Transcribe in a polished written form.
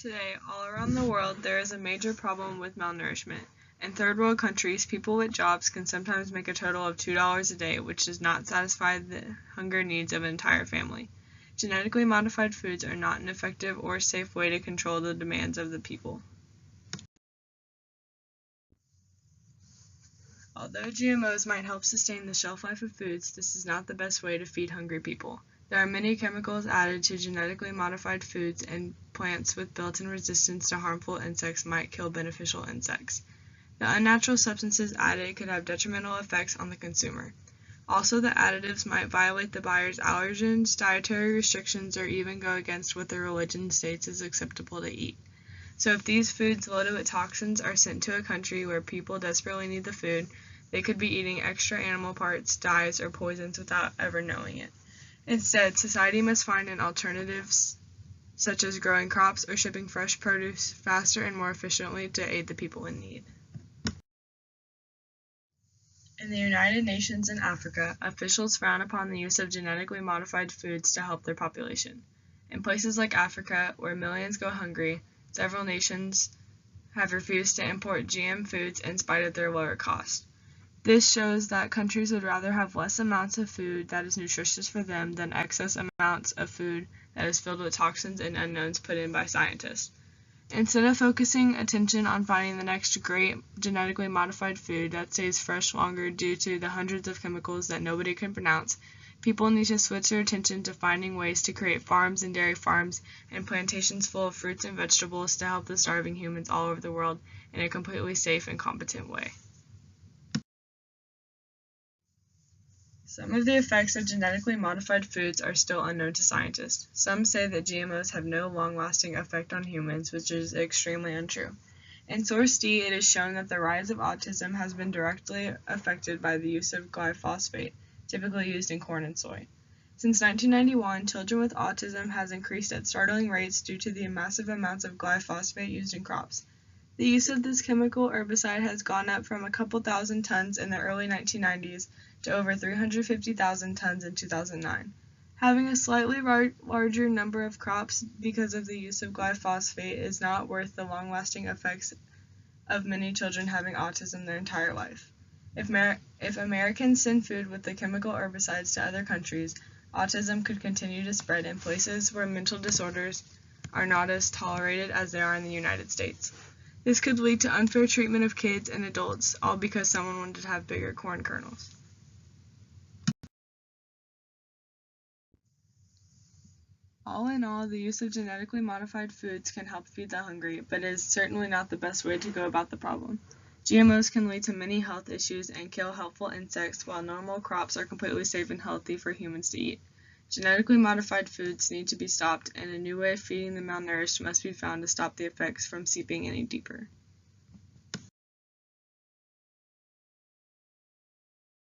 Today, all around the world, there is a major problem with malnourishment. In third world countries, people with jobs can sometimes make a total of $2 a day, which does not satisfy the hunger needs of an entire family. Genetically modified foods are not an effective or safe way to control the demands of the people. Although GMOs might help sustain the shelf life of foods, this is not the best way to feed hungry people. There are many chemicals added to genetically modified foods, and plants with built-in resistance to harmful insects might kill beneficial insects. The unnatural substances added could have detrimental effects on the consumer. Also, the additives might violate the buyer's allergens, dietary restrictions, or even go against what their religion states is acceptable to eat. So if these foods loaded with toxins are sent to a country where people desperately need the food, they could be eating extra animal parts, dyes, or poisons without ever knowing it. Instead, society must find an alternatives such as growing crops or shipping fresh produce faster and more efficiently to aid the people in need. In the United Nations and Africa, officials frown upon the use of genetically modified foods to help their population. In places like Africa, where millions go hungry, several nations have refused to import GM foods in spite of their lower cost. This shows that countries would rather have less amounts of food that is nutritious for them than excess amounts of food that is filled with toxins and unknowns put in by scientists. Instead of focusing attention on finding the next great genetically modified food that stays fresh longer due to the hundreds of chemicals that nobody can pronounce, people need to switch their attention to finding ways to create farms and dairy farms and plantations full of fruits and vegetables to help the starving humans all over the world in a completely safe and competent way. Some of the effects of genetically modified foods are still unknown to scientists. Some say that GMOs have no long-lasting effect on humans, which is extremely untrue. In Source D, it is shown that the rise of autism has been directly affected by the use of glyphosate, typically used in corn and soy. Since 1991, children with autism has increased at startling rates due to the massive amounts of glyphosate used in crops. The use of this chemical herbicide has gone up from a couple thousand tons in the early 1990s to over 350,000 tons in 2009. Having a slightly larger number of crops because of the use of glyphosate is not worth the long-lasting effects of many children having autism their entire life. If Americans send food with the chemical herbicides to other countries, autism could continue to spread in places where mental disorders are not as tolerated as they are in the United States. This could lead to unfair treatment of kids and adults, all because someone wanted to have bigger corn kernels. All in all, the use of genetically modified foods can help feed the hungry, but is certainly not the best way to go about the problem. GMOs can lead to many health issues and kill helpful insects, while normal crops are completely safe and healthy for humans to eat. Genetically modified foods need to be stopped, and a new way of feeding the malnourished must be found to stop the effects from seeping any deeper.